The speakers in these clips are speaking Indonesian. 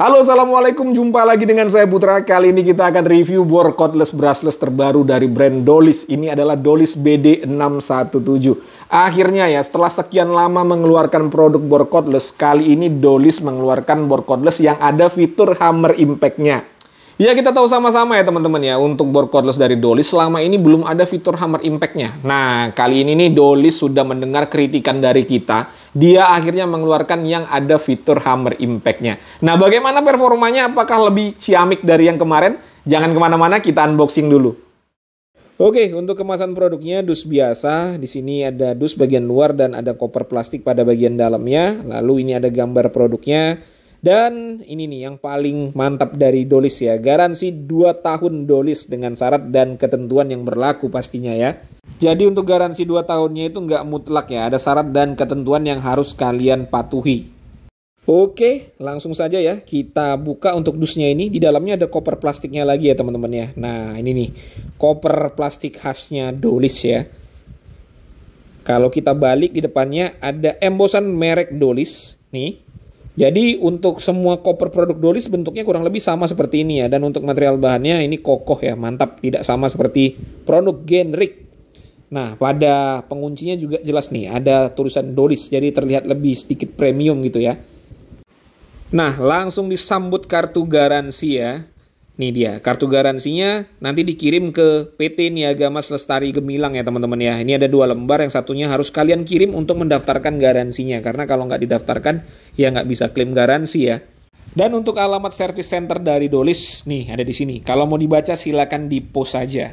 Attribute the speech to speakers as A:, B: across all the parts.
A: Halo, assalamualaikum. Jumpa lagi dengan saya Putra. Kali ini kita akan review bor cordless brushless terbaru dari brand Dolis. Ini adalah Dolis BD617. Akhirnya ya, setelah sekian lama mengeluarkan produk bor cordless, kali ini Dolis mengeluarkan bor cordless yang ada fitur hammer impact-nya. Ya, kita tahu sama-sama ya teman-teman ya, untuk bor cordless dari Dolis selama ini belum ada fitur hammer impact-nya. Nah, kali ini nih Dolis sudah mendengar kritikan dari kita. Dia akhirnya mengeluarkan yang ada fitur hammer impact-nya. Nah, bagaimana performanya? Apakah lebih ciamik dari yang kemarin? Jangan kemana-mana, kita unboxing dulu. Oke, untuk kemasan produknya dus biasa. Di sini ada dus bagian luar dan ada koper plastik pada bagian dalamnya. Lalu ini ada gambar produknya. Dan ini nih yang paling mantap dari Dolis ya. Garansi 2 tahun Dolis dengan syarat dan ketentuan yang berlaku pastinya ya. Jadi untuk garansi 2 tahunnya itu nggak mutlak ya. Ada syarat dan ketentuan yang harus kalian patuhi. Oke, langsung saja ya. Kita buka untuk dusnya ini. Di dalamnya ada koper plastiknya lagi ya teman-teman ya. Nah ini nih. Koper plastik khasnya Dolis ya. Kalau kita balik di depannya ada embosan merek Dolis. Nih. Jadi untuk semua koper produk Dolis bentuknya kurang lebih sama seperti ini ya. Dan untuk material bahannya ini kokoh ya, mantap. Tidak sama seperti produk Genrik. Nah pada penguncinya juga jelas nih, ada tulisan Dolis. Jadi terlihat lebih sedikit premium gitu ya. Nah langsung disambut kartu garansi ya. Nih dia, kartu garansinya nanti dikirim ke PT Niaga Mas Lestari Gemilang ya teman-teman ya. Ini ada 2 lembar, yang satunya harus kalian kirim untuk mendaftarkan garansinya. Karena kalau nggak didaftarkan, ya nggak bisa klaim garansi ya. Dan untuk alamat service center dari Dolis, nih ada di sini. Kalau mau dibaca silakan di-post saja.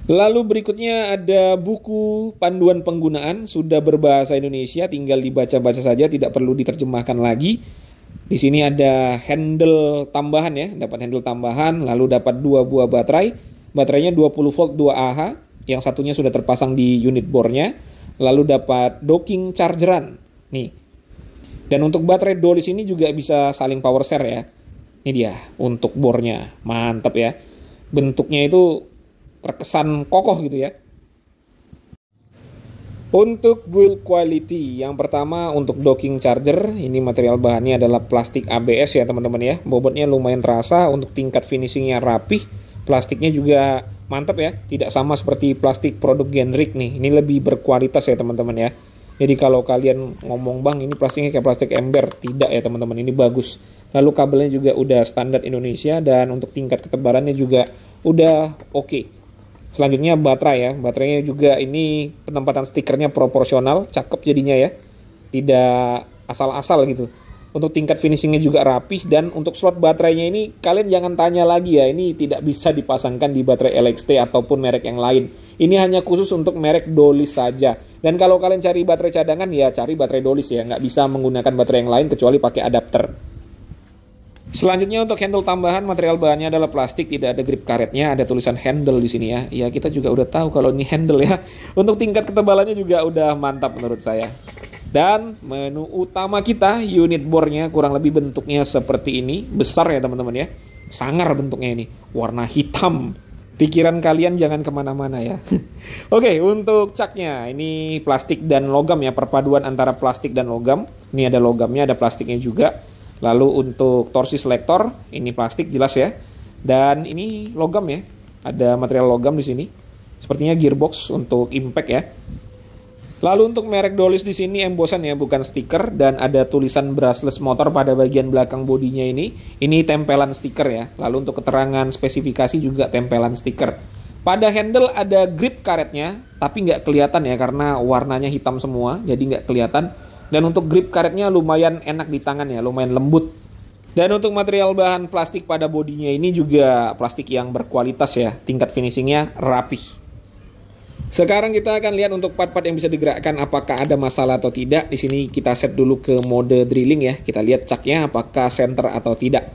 A: Lalu berikutnya ada buku panduan penggunaan, sudah berbahasa Indonesia, tinggal dibaca-baca saja, tidak perlu diterjemahkan lagi. Di sini ada handle tambahan ya, dapat handle tambahan, lalu dapat 2 buah baterai. Baterainya 20 volt 2 Ah, yang satunya sudah terpasang di unit bornya. Lalu dapat docking chargeran. Nih. Dan untuk baterai Dolis ini juga bisa saling power share ya. Ini dia untuk bornya. Mantap ya. Bentuknya itu terkesan kokoh gitu ya. Untuk build quality, yang pertama untuk docking charger, ini material bahannya adalah plastik ABS ya teman-teman ya. Bobotnya lumayan terasa, untuk tingkat finishingnya rapih, plastiknya juga mantap ya. Tidak sama seperti plastik produk Genrik nih, ini lebih berkualitas ya teman-teman ya. Jadi kalau kalian ngomong bang ini plastiknya kayak plastik ember, tidak ya teman-teman, ini bagus. Lalu kabelnya juga udah standar Indonesia dan untuk tingkat ketebalannya juga udah oke. Selanjutnya baterai ya, baterainya juga ini penempatan stikernya proporsional, cakep jadinya ya, tidak asal-asal gitu. Untuk tingkat finishingnya juga rapih, dan untuk slot baterainya ini kalian jangan tanya lagi ya, ini tidak bisa dipasangkan di baterai LXT ataupun merek yang lain. Ini hanya khusus untuk merek Dolis saja. Dan kalau kalian cari baterai cadangan ya cari baterai Dolis ya, nggak bisa menggunakan baterai yang lain kecuali pakai adapter. Selanjutnya untuk handle tambahan, material bahannya adalah plastik, tidak ada grip karetnya, ada tulisan handle di sini ya. Ya kita juga udah tahu kalau ini handle ya. Untuk tingkat ketebalannya juga udah mantap menurut saya. Dan menu utama kita, unit bornya kurang lebih bentuknya seperti ini, besar ya teman-teman ya. Sangar bentuknya ini, warna hitam. Pikiran kalian jangan kemana-mana ya. Oke, untuk caknya ini plastik dan logam ya, perpaduan antara plastik dan logam. Ini ada logamnya, ada plastiknya juga. Lalu untuk torsi selektor, ini plastik jelas ya. Dan ini logam ya. Ada material logam di sini. Sepertinya gearbox untuk impact ya. Lalu untuk merek Dolis di sini embosan ya, bukan stiker, dan ada tulisan brushless motor pada bagian belakang bodinya ini. Ini tempelan stiker ya. Lalu untuk keterangan spesifikasi juga tempelan stiker. Pada handle ada grip karetnya, tapi nggak kelihatan ya karena warnanya hitam semua, jadi nggak kelihatan. Dan untuk grip karetnya lumayan enak di tangan ya, lumayan lembut. Dan untuk material bahan plastik pada bodinya ini juga plastik yang berkualitas ya, tingkat finishingnya rapih. Sekarang kita akan lihat untuk part-part yang bisa digerakkan apakah ada masalah atau tidak. Di sini kita set dulu ke mode drilling ya, kita lihat caknya apakah center atau tidak.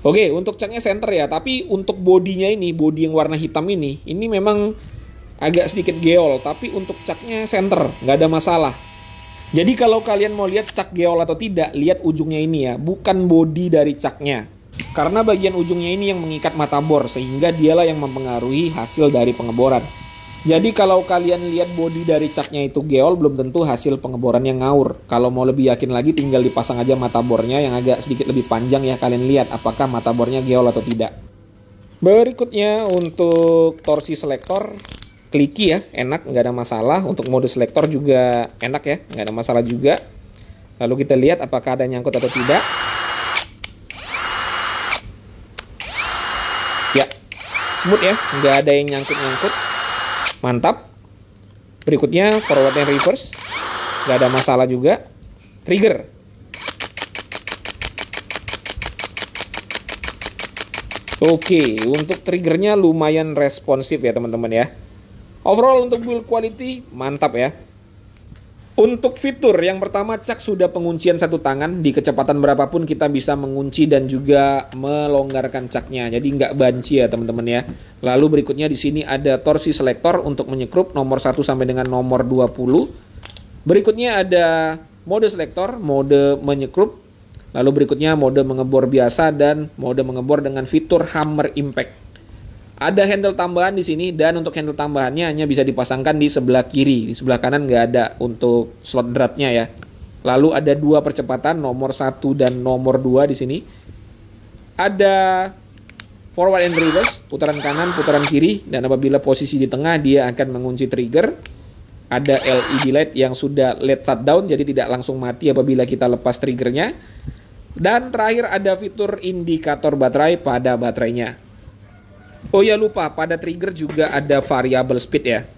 A: Oke, untuk caknya center ya, tapi untuk bodinya ini, bodi yang warna hitam ini memang agak sedikit geol, tapi untuk caknya center, nggak ada masalah. Jadi kalau kalian mau lihat cak geol atau tidak, lihat ujungnya ini ya, bukan bodi dari caknya. Karena bagian ujungnya ini yang mengikat mata bor, sehingga dialah yang mempengaruhi hasil dari pengeboran. Jadi kalau kalian lihat bodi dari caknya itu geol, belum tentu hasil pengeboran yang ngawur. Kalau mau lebih yakin lagi, tinggal dipasang aja mata bornya yang agak sedikit lebih panjang ya. Kalian lihat apakah mata bornya geol atau tidak. Berikutnya untuk torsi selektor, kliki ya, enak, nggak ada masalah. Untuk mode selektor juga enak ya, nggak ada masalah juga. Lalu kita lihat apakah ada nyangkut atau tidak. Ya, smooth ya, nggak ada yang nyangkut-nyangkut. Mantap. Berikutnya forward and reverse, nggak ada masalah juga. Trigger. Oke, untuk triggernya lumayan responsif ya teman-teman ya. Overall untuk build quality mantap ya. Untuk fitur yang pertama, cak sudah penguncian satu tangan. Di kecepatan berapapun kita bisa mengunci dan juga melonggarkan caknya. Jadi nggak banci ya teman-teman ya. Lalu berikutnya di sini ada torsi selektor untuk menyekrup nomor 1 sampai dengan nomor 20. Berikutnya ada mode selektor, mode menyekrup. Lalu berikutnya mode mengebor biasa dan mode mengebor dengan fitur hammer impact. Ada handle tambahan di sini dan untuk handle tambahannya hanya bisa dipasangkan di sebelah kiri. Di sebelah kanan nggak ada untuk slot dratnya ya. Lalu ada dua percepatan, nomor 1 dan nomor 2 di sini. Ada forward and reverse, putaran kanan, putaran kiri, dan apabila posisi di tengah dia akan mengunci trigger. Ada LED light yang sudah LED shutdown, jadi tidak langsung mati apabila kita lepas triggernya. Dan terakhir ada fitur indikator baterai pada baterainya. Oh ya lupa, pada trigger juga ada variable speed ya.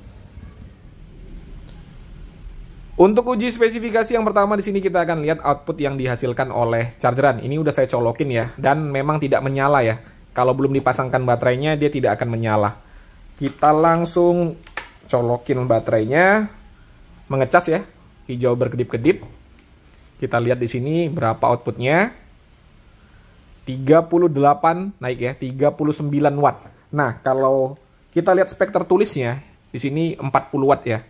A: Untuk uji spesifikasi yang pertama di sini kita akan lihat output yang dihasilkan oleh chargeran. Ini udah saya colokin ya, dan memang tidak menyala ya. Kalau belum dipasangkan baterainya dia tidak akan menyala. Kita langsung colokin baterainya, mengecas ya, hijau berkedip-kedip. Kita lihat di sini berapa outputnya. 38 naik ya, 39 watt. Nah, kalau kita lihat spek tertulisnya di sini 40 watt ya.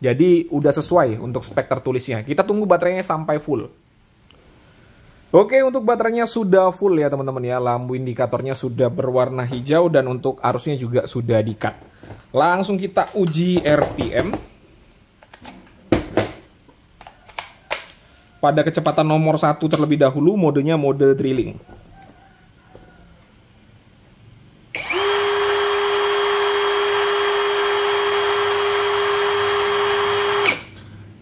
A: Jadi udah sesuai untuk spek tertulisnya. Kita tunggu baterainya sampai full. Oke, untuk baterainya sudah full ya teman-teman ya. Lampu indikatornya sudah berwarna hijau dan untuk arusnya juga sudah di-cut. Langsung kita uji RPM. Pada kecepatan nomor 1 terlebih dahulu, modenya mode drilling.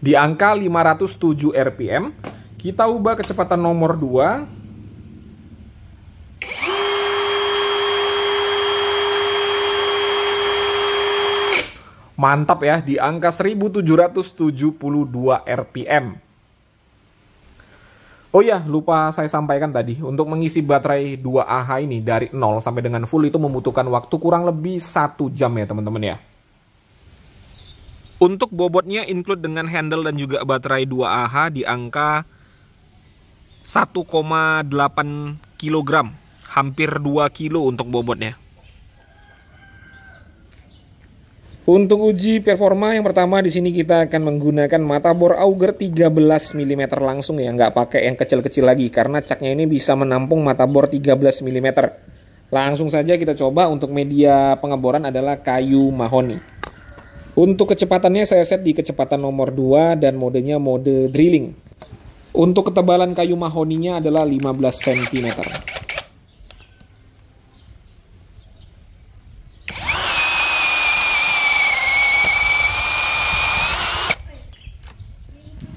A: Di angka 507 RPM, kita ubah kecepatan nomor 2. Mantap ya, di angka 1772 RPM. Oh ya, lupa saya sampaikan tadi, untuk mengisi baterai 2AH ini dari 0 sampai dengan full itu membutuhkan waktu kurang lebih 1 jam ya teman-teman ya. Untuk bobotnya include dengan handle dan juga baterai 2AH di angka 1,8 kg, hampir 2 kilo untuk bobotnya. Untuk uji performa yang pertama di sini kita akan menggunakan mata bor auger 13 mm langsung ya, nggak pakai yang kecil-kecil lagi karena caknya ini bisa menampung mata bor 13 mm. Langsung saja kita coba. Untuk media pengeboran adalah kayu mahoni. Untuk kecepatannya saya set di kecepatan nomor 2 dan modenya mode drilling. Untuk ketebalan kayu mahoninya adalah 15 cm.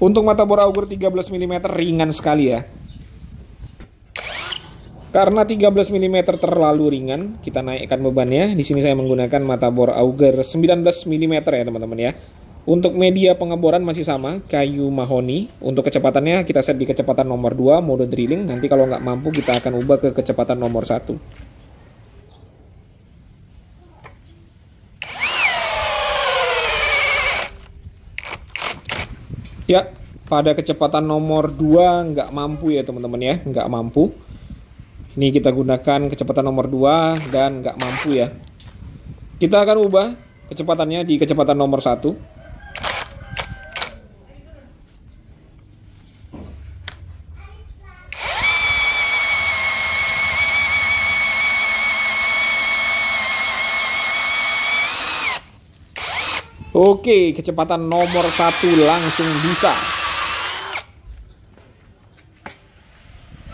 A: Untuk mata bor auger 13 mm ringan sekali ya. Karena 13 mm terlalu ringan, kita naikkan bebannya. Di sini saya menggunakan mata bor auger 19 mm ya teman-teman ya. Untuk media pengeboran masih sama, kayu mahoni. Untuk kecepatannya kita set di kecepatan nomor 2, mode drilling. Nanti kalau nggak mampu kita akan ubah ke kecepatan nomor 1. Ya, pada kecepatan nomor 2 nggak mampu ya teman-teman ya, nggak mampu. Ini kita gunakan kecepatan nomor 2 dan nggak mampu ya. Kita akan ubah kecepatannya di kecepatan nomor 1. Oke, kecepatan nomor 1 langsung bisa.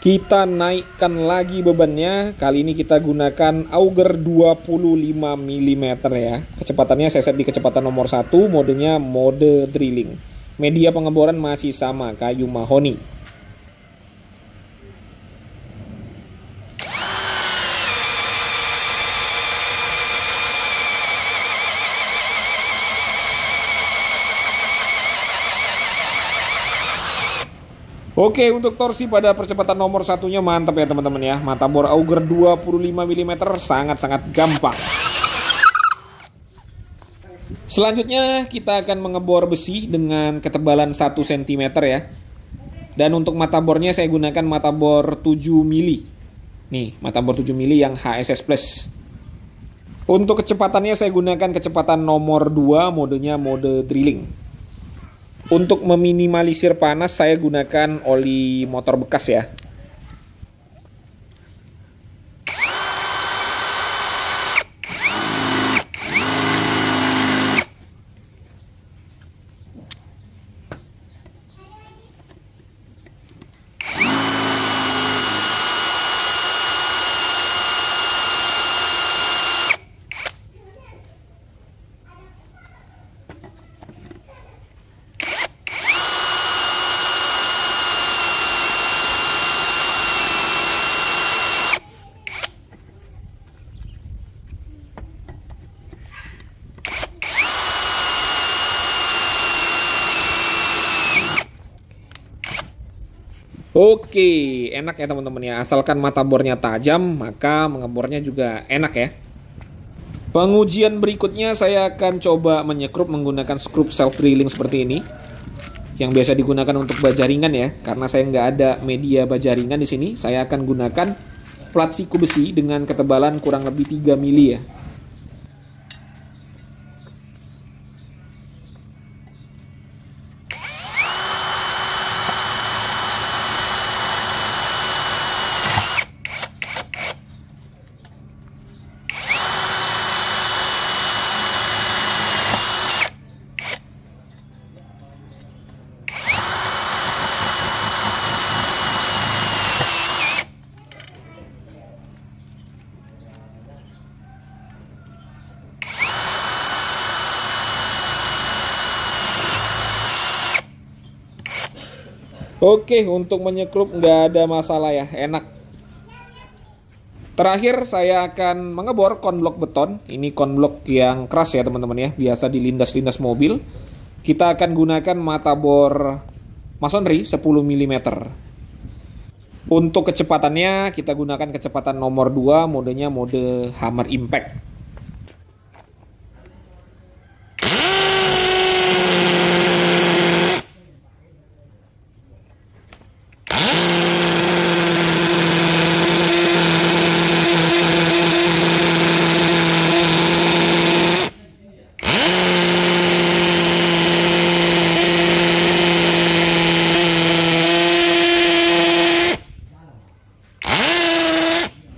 A: Kita naikkan lagi bebannya. Kali ini kita gunakan auger 25 mm ya. Kecepatannya saya set di kecepatan nomor 1, modenya mode drilling. Media pengeboran masih sama, kayu mahoni. Oke, untuk torsi pada percepatan nomor 1-nya mantap ya teman-teman ya. Mata bor auger 25 mm sangat-sangat gampang. Selanjutnya kita akan mengebor besi dengan ketebalan 1 cm ya. Dan untuk mata bornya saya gunakan mata bor 7 mili. Nih, mata bor 7 mili yang HSS Plus. Untuk kecepatannya saya gunakan kecepatan nomor 2, modenya mode drilling. Untuk meminimalisir panas saya gunakan oli motor bekas ya. Oke, enak ya teman-teman ya. Asalkan mata bornya tajam, maka mengebornya juga enak ya. Pengujian berikutnya saya akan coba menyekrup menggunakan skrup self drilling seperti ini, yang biasa digunakan untuk baja ringan ya. Karena saya nggak ada media baja ringan di sini, saya akan gunakan plat siku besi dengan ketebalan kurang lebih 3 mili ya. Oke, untuk menyekrup nggak ada masalah ya, enak. Terakhir saya akan mengebor konblok beton. Ini konblok yang keras ya teman-teman ya, biasa dilindas-lindas mobil. Kita akan gunakan mata bor masonry 10 mm. Untuk kecepatannya kita gunakan kecepatan nomor 2, modenya mode hammer impact.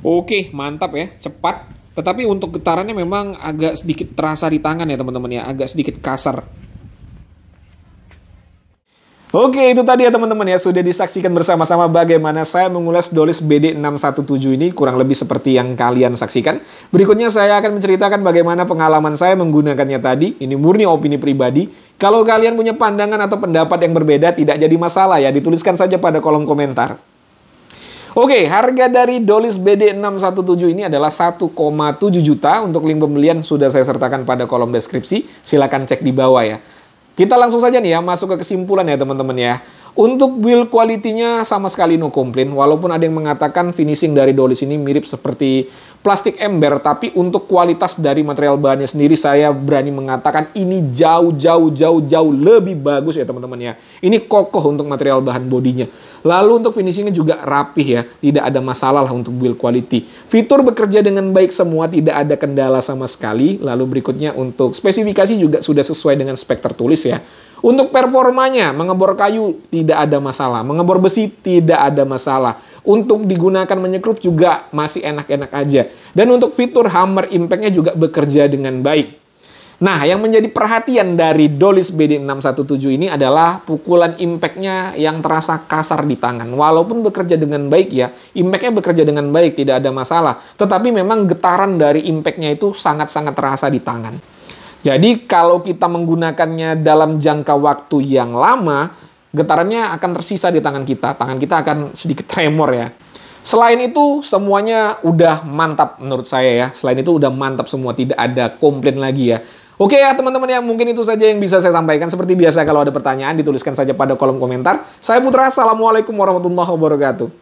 A: Oke, mantap ya, cepat. Tetapi untuk getarannya memang agak sedikit terasa di tangan ya teman-teman ya, agak sedikit kasar. Oke, itu tadi ya teman-teman ya, sudah disaksikan bersama-sama bagaimana saya mengulas Dolis BD617 ini, kurang lebih seperti yang kalian saksikan. Berikutnya saya akan menceritakan bagaimana pengalaman saya menggunakannya tadi. Ini murni opini pribadi. Kalau kalian punya pandangan atau pendapat yang berbeda, tidak jadi masalah ya, dituliskan saja pada kolom komentar. Oke, harga dari Dolis BD617 ini adalah 1,7 juta. Untuk link pembelian sudah saya sertakan pada kolom deskripsi. Silahkan cek di bawah ya. Kita langsung saja nih ya, masuk ke kesimpulan ya teman-teman ya. Untuk build quality-nya sama sekali no complain. Walaupun ada yang mengatakan finishing dari Dolis ini mirip seperti plastik ember. Tapi untuk kualitas dari material bahannya sendiri saya berani mengatakan ini jauh lebih bagus ya teman-teman ya. Ini kokoh untuk material bahan bodinya. Lalu untuk finishingnya juga rapih ya. Tidak ada masalah lah untuk build quality. Fitur bekerja dengan baik semua, tidak ada kendala sama sekali. Lalu berikutnya untuk spesifikasi juga sudah sesuai dengan spek tertulis ya. Untuk performanya, mengebor kayu tidak ada masalah. Mengebor besi tidak ada masalah. Untuk digunakan menyekrup juga masih enak-enak aja. Dan untuk fitur hammer impact-nya juga bekerja dengan baik. Nah, yang menjadi perhatian dari Dolis BD617 ini adalah pukulan impact-nya yang terasa kasar di tangan. Walaupun bekerja dengan baik ya, impact-nya bekerja dengan baik, tidak ada masalah. Tetapi memang getaran dari impact-nya itu sangat-sangat terasa di tangan. Jadi kalau kita menggunakannya dalam jangka waktu yang lama, getarannya akan tersisa di tangan kita. Tangan kita akan sedikit tremor ya. Selain itu, semuanya udah mantap menurut saya ya. Selain itu udah mantap semua, tidak ada komplain lagi ya. Oke ya teman-teman ya, mungkin itu saja yang bisa saya sampaikan. Seperti biasa kalau ada pertanyaan dituliskan saja pada kolom komentar. Saya Putra, Assalamualaikum warahmatullahi wabarakatuh.